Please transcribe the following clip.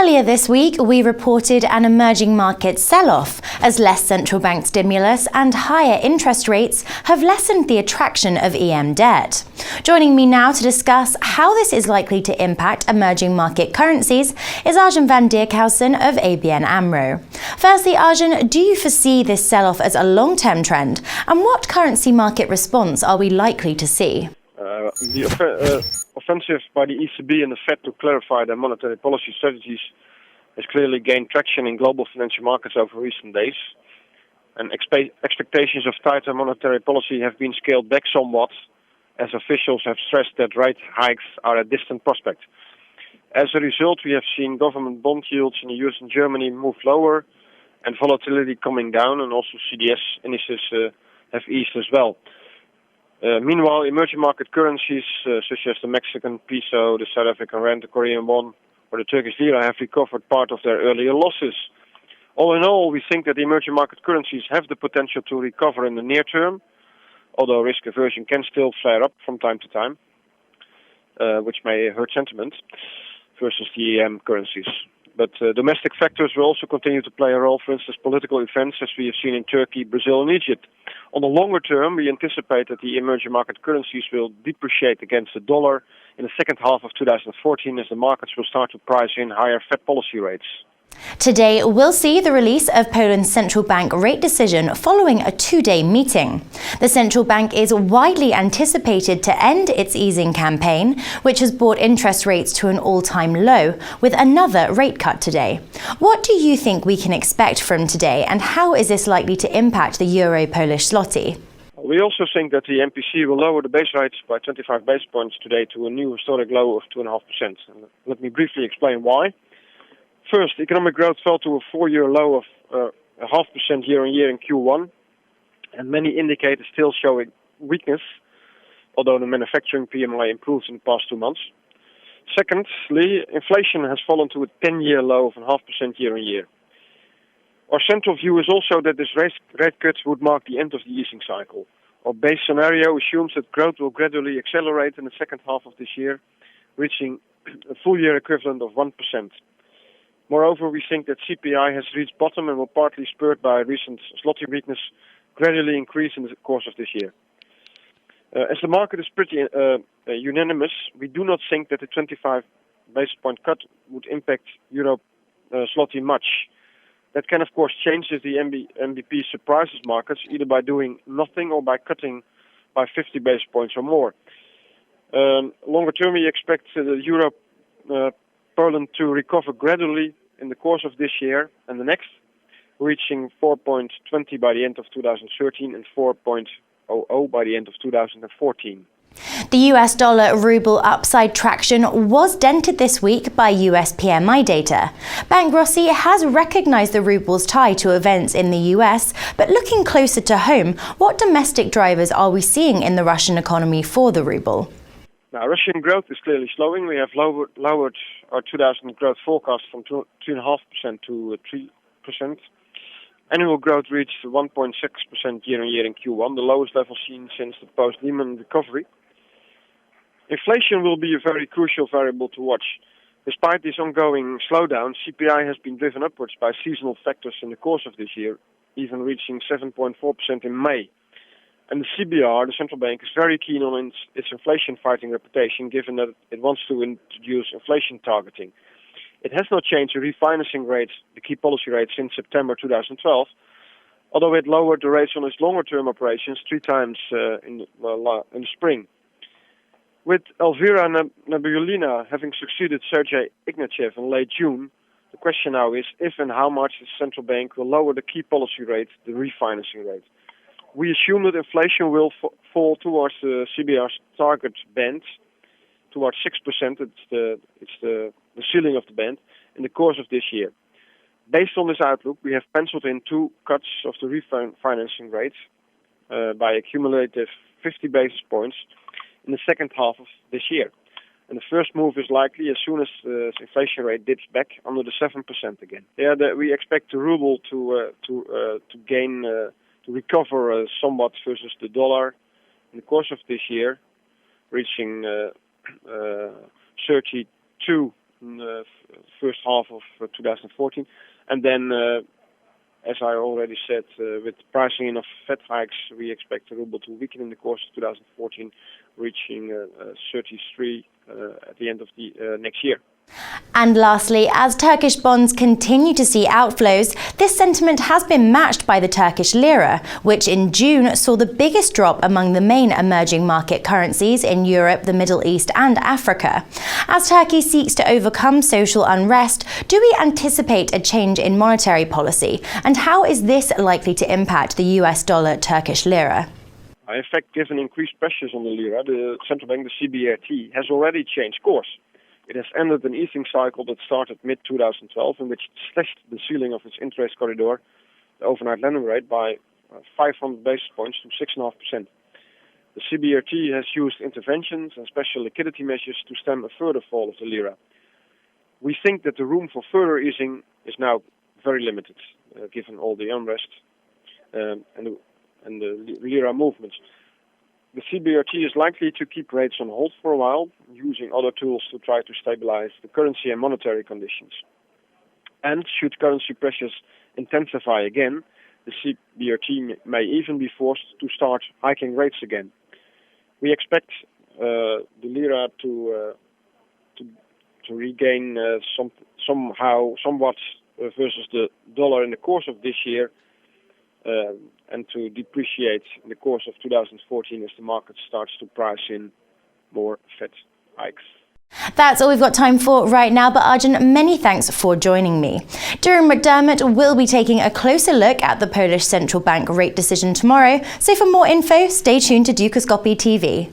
Earlier this week, we reported an emerging market sell-off as less central bank stimulus and higher interest rates have lessened the attraction of EM debt. Joining me now to discuss how this is likely to impact emerging market currencies is Arjen van Dierkhausen of ABN AMRO. Firstly, Arjen, do you foresee this sell-off as a long-term trend? And what currency market response are we likely to see? The offensive by the ECB and the Fed to clarify their monetary policy strategies has clearly gained traction in global financial markets over recent days. And expectations of tighter monetary policy have been scaled back somewhat, as officials have stressed that rate hikes are a distant prospect. As a result, we have seen government bond yields in the US and Germany move lower and volatility coming down, and also CDS indices have eased as well. Meanwhile, emerging market currencies such as the Mexican peso, the South African rand, the Korean won, or the Turkish lira have recovered part of their earlier losses. All in all, we think that the emerging market currencies have the potential to recover in the near term, although risk aversion can still flare up from time to time, which may hurt sentiment versus the EM currencies. But domestic factors will also continue to play a role, for instance, political events, as we have seen in Turkey, Brazil, and Egypt. On the longer term, we anticipate that the emerging market currencies will depreciate against the dollar in the second half of 2014 as the markets will start to price in higher Fed policy rates. Today, we'll see the release of Poland's central bank rate decision following a two-day meeting. The central bank is widely anticipated to end its easing campaign, which has brought interest rates to an all-time low, with another rate cut today. What do you think we can expect from today, and how is this likely to impact the euro-Polish zloty? We also think that the MPC will lower the base rates by 25 basis points today to a new historic low of 2.5%. Let me briefly explain why. First, economic growth fell to a four-year low of 0.5% year-on-year in Q1, and many indicators still showing weakness, although the manufacturing PMI improved in the past 2 months. Secondly, inflation has fallen to a 10-year low of 0.5% year-on-year. Our central view is also that this rate cut would mark the end of the easing cycle. Our base scenario assumes that growth will gradually accelerate in the second half of this year, reaching a full-year equivalent of 1%. Moreover, we think that CPI has reached bottom and will, partly spurred by recent zloty weakness, gradually increase in the course of this year. As the market is pretty unanimous, we do not think that the 25 basis point cut would impact euro zloty much. That can, of course, change if the MBP surprises markets, either by doing nothing or by cutting by 50 basis points or more. Longer term, we expect the euro Poland to recover gradually in the course of this year and the next, reaching 4.20 by the end of 2013 and 4.00 by the end of 2014. The US dollar-ruble upside traction was dented this week by US PMI data. Bank Rossi has recognized the ruble's tie to events in the US, but looking closer to home, what domestic drivers are we seeing in the Russian economy for the ruble? Now, Russian growth is clearly slowing. We have lowered our 2000 growth forecast from 2.5% to 3%. Annual growth reached 1.6% year-on-year in Q1, the lowest level seen since the post-Lehman recovery. Inflation will be a very crucial variable to watch. Despite this ongoing slowdown, CPI has been driven upwards by seasonal factors in the course of this year, even reaching 7.4% in May. And the CBR, the central bank, is very keen on its inflation-fighting reputation, given that it wants to introduce inflation targeting. It has not changed the refinancing rates, the key policy rates, since September 2012, although it lowered the rates on its longer-term operations 3 times in the spring. With Elvira Nabiullina having succeeded Sergei Ignatieff in late June, the question now is if and how much the central bank will lower the key policy rate, the refinancing rate. We assume that inflation will fall towards the CBR's target band, towards 6%. It's the ceiling of the band in the course of this year. Based on this outlook, we have penciled in 2 cuts of the refinancing rate by a cumulative 50 basis points in the second half of this year. And the first move is likely as soon as the inflation rate dips back under the 7% again. We expect the ruble to recover somewhat versus the dollar in the course of this year, reaching 32 in the first half of 2014. And then, as I already said, with pricing in of Fed hikes, we expect the ruble to weaken in the course of 2014, reaching 33 at the end of the next year. And lastly, as Turkish bonds continue to see outflows, this sentiment has been matched by the Turkish lira, which in June saw the biggest drop among the main emerging market currencies in Europe, the Middle East and Africa. As Turkey seeks to overcome social unrest, do we anticipate a change in monetary policy? And how is this likely to impact the US dollar-Turkish lira? In fact, given increased pressures on the lira, the central bank, the CBRT, has already changed course. It has ended an easing cycle that started mid-2012, in which it slashed the ceiling of its interest corridor, the overnight lending rate, by 500 basis points to 6.5%. The CBRT has used interventions and special liquidity measures to stem a further fall of the lira. We think that the room for further easing is now very limited, given all the unrest and the lira movements. The CBRT is likely to keep rates on hold for a while, using other tools to try to stabilize the currency and monetary conditions. And should currency pressures intensify again, the CBRT may even be forced to start hiking rates again. We expect the lira to regain somewhat versus the dollar in the course of this year, and to depreciate in the course of 2014 as the market starts to price in more Fed hikes. That's all we've got time for right now, but Arjun, many thanks for joining me. Durham McDermott will be taking a closer look at the Polish Central Bank rate decision tomorrow, so for more info, stay tuned to Dukascopy TV.